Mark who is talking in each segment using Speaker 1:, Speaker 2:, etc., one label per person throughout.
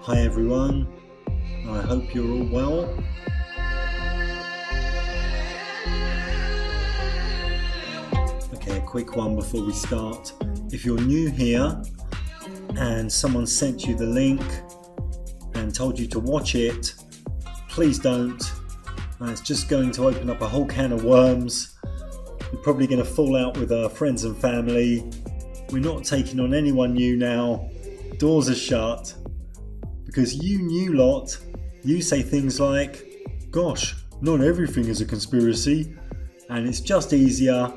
Speaker 1: Hi everyone, I hope you're all well. Okay, a quick one before we start. If you're new here and someone sent you the link and told you to watch it, please don't. It's just going to open up a whole can of worms. You're probably going to fall out with our friends and family. We're not taking on anyone new now. Doors are shut. Because you new lot, you say things like, gosh, not everything is a conspiracy, and it's just easier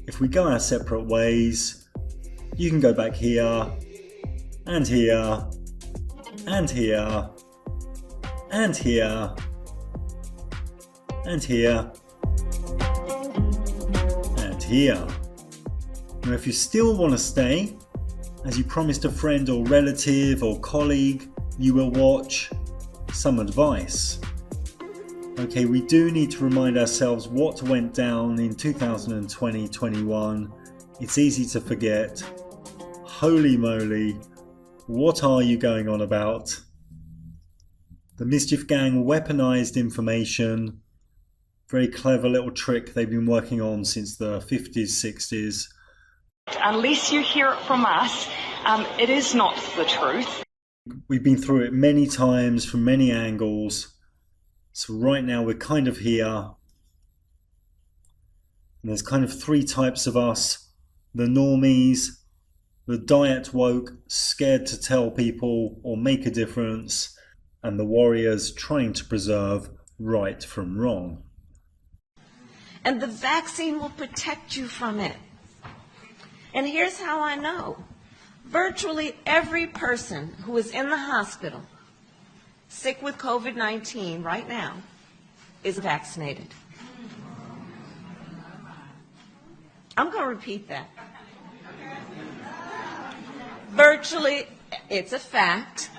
Speaker 1: if we go our separate ways. You can go back here, and here, and here, and here, and here, and here. Now if you still want to stay, as you promised a friend or relative or colleague, you will watch some advice. Okay, we do need to remind ourselves what went down in 2020-21. It's easy to forget. Holy moly, what are you going on about? The Mischief Gang weaponized information. Very clever little trick they've been working on since the 50s, 60s.
Speaker 2: Unless you hear it from us, it is not the truth.
Speaker 1: We've been through it many times from many angles. So right now we're kind of here. And there's kind of three types of us. The normies, the diet woke, scared to tell people or make a difference, and the warriors trying to preserve right from wrong.
Speaker 3: And the vaccine will protect you from it. And here's how I know. Virtually every person who is in the hospital sick with COVID-19 right now is vaccinated. I'm going to repeat that. Virtually, it's a fact.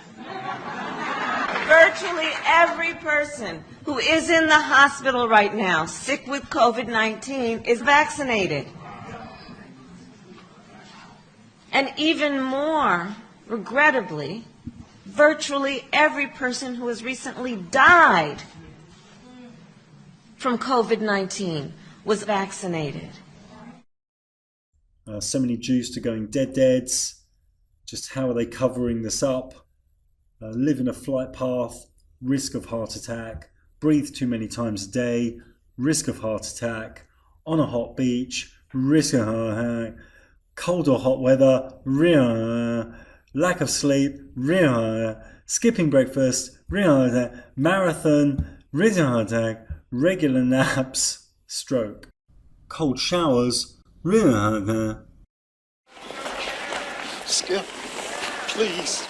Speaker 3: Virtually every person who is in the hospital right now sick with COVID-19 is vaccinated. And even more, regrettably, virtually every person who has recently died from COVID-19 was vaccinated.
Speaker 1: So many Jews are going deads. Just how are they covering this up? Live in a flight path, risk of heart attack. Breathe too many times a day, risk of heart attack. On a hot beach, risk of heart attack. Cold or hot weather, lack of sleep, skipping breakfast, marathon, regular naps, stroke. Cold showers,
Speaker 4: Skip, please.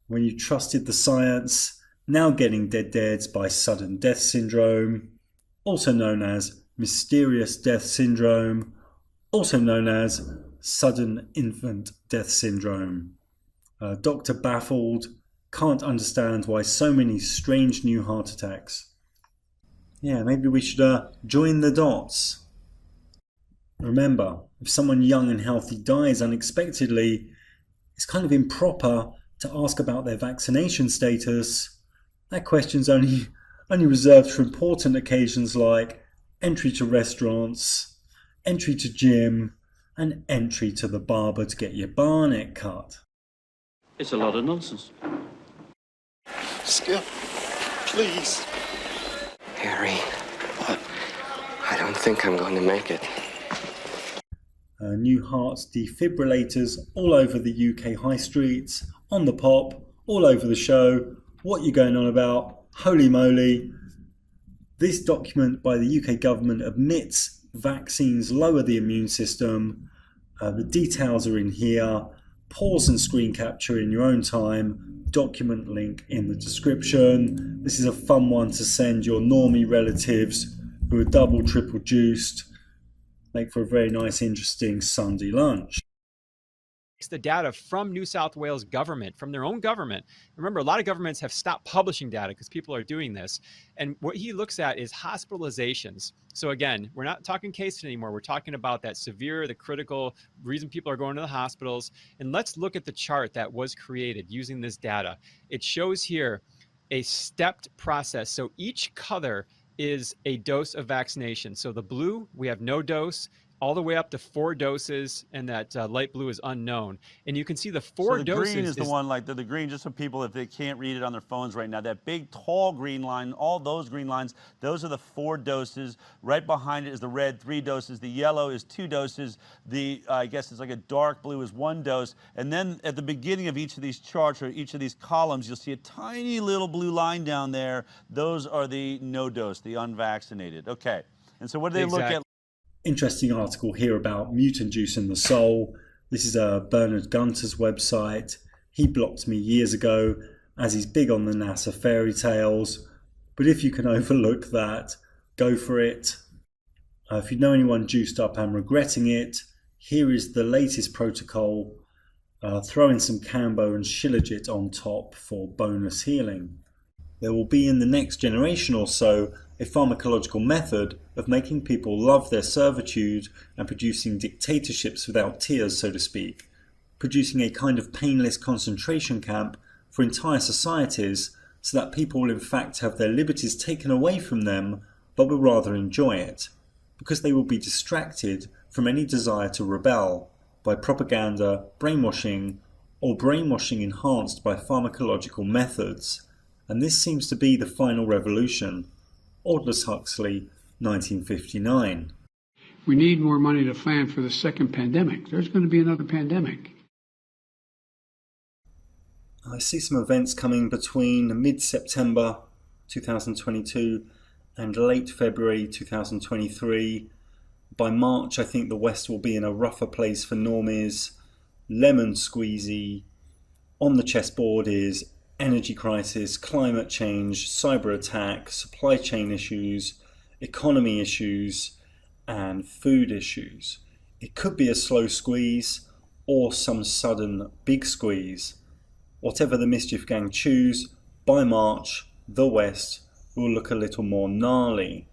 Speaker 1: when you trusted the science, now getting deads by sudden death syndrome, also known as mysterious death syndrome, also known as sudden infant death syndrome. Doctor baffled, can't understand why so many strange new heart attacks. Yeah, maybe we should join the dots. Remember, if someone young and healthy dies unexpectedly, it's kind of improper to ask about their vaccination status. That question's only reserved for important occasions like entry to restaurants, entry to gym, and entry to the barber to get your barnet cut.
Speaker 5: It's a lot of nonsense.
Speaker 4: Skip, please.
Speaker 6: Harry, I don't think I'm going to make it.
Speaker 1: New heart defibrillators all over the UK high streets, on the pop, all over the show. What you going on about? Holy moly. This document by the UK government admits vaccines lower the immune system. The details are in here. Pause and screen capture in your own time. Document link in the description. This is a fun one to send your normie relatives who are double, triple juiced. Make for a very nice, interesting Sunday lunch.
Speaker 7: The data from New South Wales government, from their own government. Remember, a lot of governments have stopped publishing data because people are doing this. And what he looks at is hospitalizations. So again, we're not talking cases anymore. We're talking about that severe, the critical reason people are going to the hospitals. And let's look at the chart that was created using this data. It shows here a stepped process. So each color is a dose of vaccination. So the blue, we have no dose, all the way up to 4 doses, and that light blue is unknown. And you can see the 4
Speaker 8: so the
Speaker 7: doses.
Speaker 8: Green is the one, like the green, just so people, if they can't read it on their phones right now, that big tall green line, all those green lines, those are the 4 doses. Right behind it is the red, 3 doses. The yellow is 2 doses. The, I guess it's like a dark blue is 1 dose. And then at the beginning of each of these charts or each of these columns, you'll see a tiny little blue line down there. Those are the no dose, the unvaccinated. Okay. And so what do they look at?
Speaker 1: Interesting article here about mutant juice in the soul. This is Bernard Gunter's website. He blocked me years ago as he's big on the NASA fairy tales. But if you can overlook that, go for it. If you know anyone juiced up and regretting it, here is the latest protocol. Throw in some Cambo and Shilajit on top for bonus healing. There will be in the next generation or so a pharmacological method of making people love their servitude and producing dictatorships without tears, so to speak, producing a kind of painless concentration camp for entire societies so that people will in fact have their liberties taken away from them but will rather enjoy it, because they will be distracted from any desire to rebel by propaganda, brainwashing, or brainwashing enhanced by pharmacological methods. And this seems to be the final revolution. Aldous Huxley, 1959.
Speaker 9: We need more money to plan for the second pandemic. There's going to be another pandemic.
Speaker 1: I see some events coming between mid-September 2022 and late February 2023. By March, I think the West will be in a rougher place for normies. Lemon squeezy. On the chessboard is energy crisis, climate change, cyber attack, supply chain issues, economy issues, and food issues. It could be a slow squeeze or some sudden big squeeze. Whatever the mischief gang choose, by March, the West will look a little more gnarly.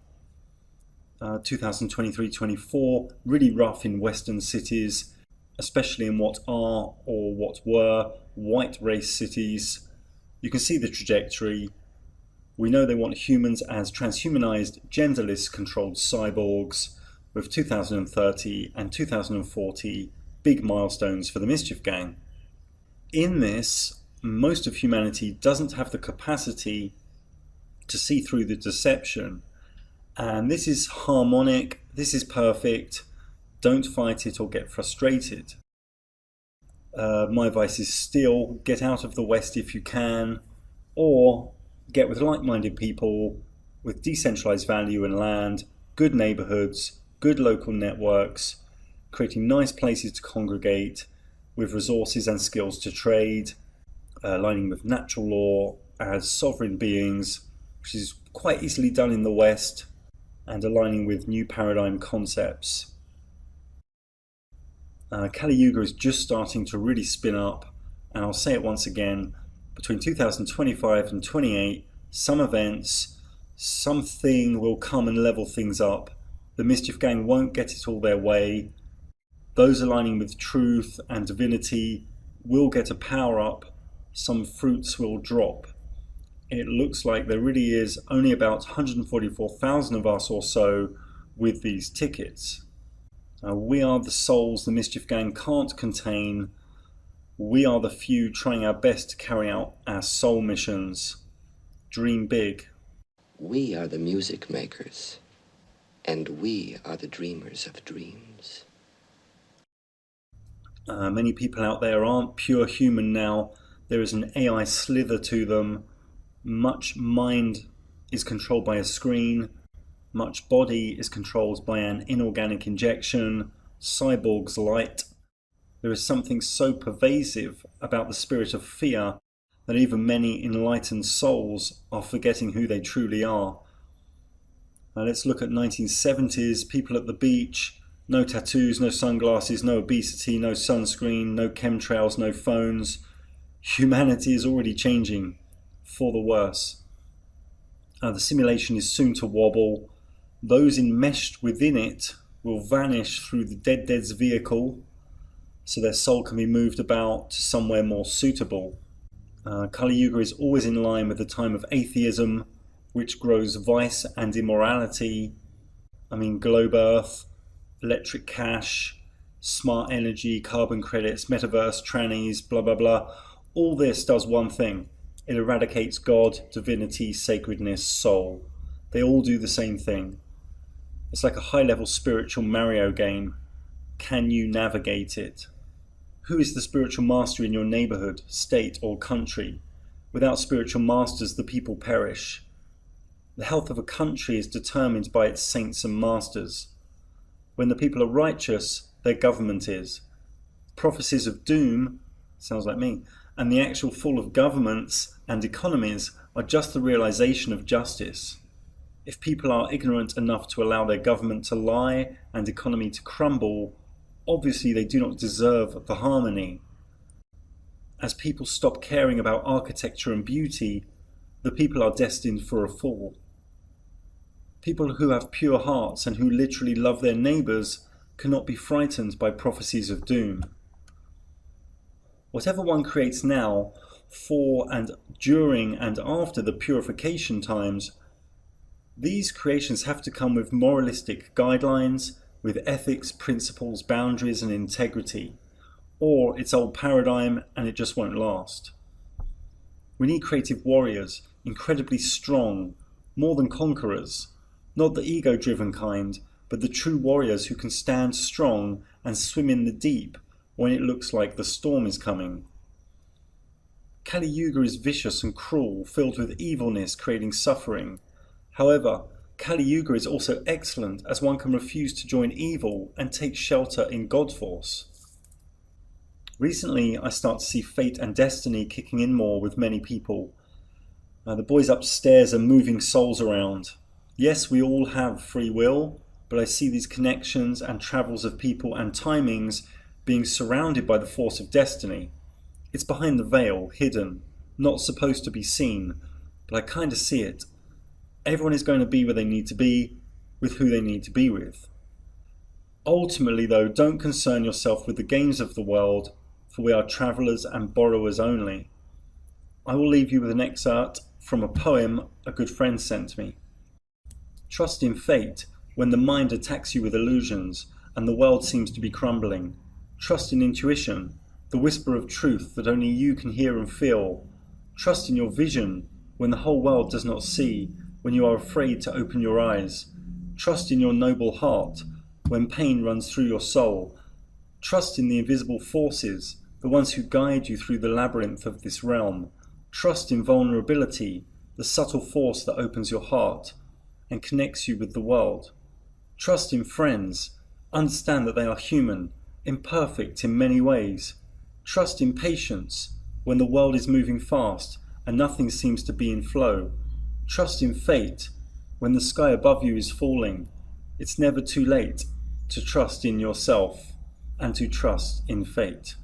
Speaker 1: 2023-24, really rough in Western cities, especially in what are or what were white race cities. You can see the trajectory. We know they want humans as transhumanized, genderless controlled cyborgs, with 2030 and 2040 big milestones for the Mischief Gang. In this, most of humanity doesn't have the capacity to see through the deception. And this is harmonic, this is perfect. Don't fight it or get frustrated. My advice is still get out of the West if you can, or get with like-minded people with decentralized value and land, good neighborhoods, good local networks, creating nice places to congregate with resources and skills to trade. aligning with natural law as sovereign beings, which is quite easily done in the West, and aligning with new paradigm concepts. Kali Yuga is just starting to really spin up, and I'll say it once again, between 2025 and 28, some events, something will come and level things up. The Mischief Gang won't get it all their way. Those aligning with truth and divinity will get a power up. Some fruits will drop. It looks like there really is only about 144,000 of us or so with these tickets. We are the souls the Mischief Gang can't contain. We are the few trying our best to carry out our soul missions. Dream big.
Speaker 6: We are the music makers, and we are the dreamers of dreams.
Speaker 1: Many people out there aren't pure human now. There is an AI slither to them. Much mind is controlled by a screen. Much body is controlled by an inorganic injection. Cyborgs light. There is something so pervasive about the spirit of fear that even many enlightened souls are forgetting who they truly are. Let's look at 1970s, people at the beach, no tattoos, no sunglasses, no obesity, no sunscreen, no chemtrails, no phones. Humanity is already changing for the worse. The simulation is soon to wobble. Those enmeshed within it will vanish through the dead's vehicle, so their soul can be moved about to somewhere more suitable. Kali Yuga is always in line with the time of atheism, which grows vice and immorality. Globe Earth, electric cash, smart energy, carbon credits, metaverse, trannies, blah blah blah. All this does one thing. It eradicates God, divinity, sacredness, soul. They all do the same thing. It's like a high-level spiritual Mario game. Can you navigate it? Who is the spiritual master in your neighborhood, state, or country? Without spiritual masters, the people perish. The health of a country is determined by its saints and masters. When the people are righteous, their government is. Prophecies of doom, sounds like me, and the actual fall of governments and economies are just the realization of justice. If people are ignorant enough to allow their government to lie and economy to crumble, obviously they do not deserve the harmony. As people stop caring about architecture and beauty, the people are destined for a fall. People who have pure hearts and who literally love their neighbours cannot be frightened by prophecies of doom. Whatever one creates now, for and during and after the purification times, these creations have to come with moralistic guidelines, with ethics, principles, boundaries and integrity, or it's old paradigm and it just won't last. We need creative warriors, incredibly strong, more than conquerors, not the ego-driven kind, but the true warriors who can stand strong and swim in the deep when it looks like the storm is coming. Kali Yuga is vicious and cruel, filled with evilness, creating suffering. However, Kali Yuga is also excellent, as one can refuse to join evil and take shelter in God Force. Recently, I start to see fate and destiny kicking in more with many people. The boys upstairs are moving souls around. Yes, we all have free will, but I see these connections and travels of people and timings being surrounded by the force of destiny. It's behind the veil, hidden, not supposed to be seen, but I kind of see it. Everyone is going to be where they need to be, with who they need to be with. Ultimately, though, don't concern yourself with the games of the world, for we are travellers and borrowers only. I will leave you with an excerpt from a poem a good friend sent me. Trust in fate when the mind attacks you with illusions and the world seems to be crumbling. Trust in intuition, the whisper of truth that only you can hear and feel. Trust in your vision when the whole world does not see, when you are afraid to open your eyes. Trust in your noble heart when pain runs through your soul. Trust in the invisible forces, the ones who guide you through the labyrinth of this realm. Trust in vulnerability, the subtle force that opens your heart and connects you with the world. Trust in friends. Understand that they are human, imperfect in many ways. Trust in patience. when the world is moving fast and nothing seems to be in flow. Trust in fate when the sky above you is falling. It's never too late to trust in yourself and to trust in fate.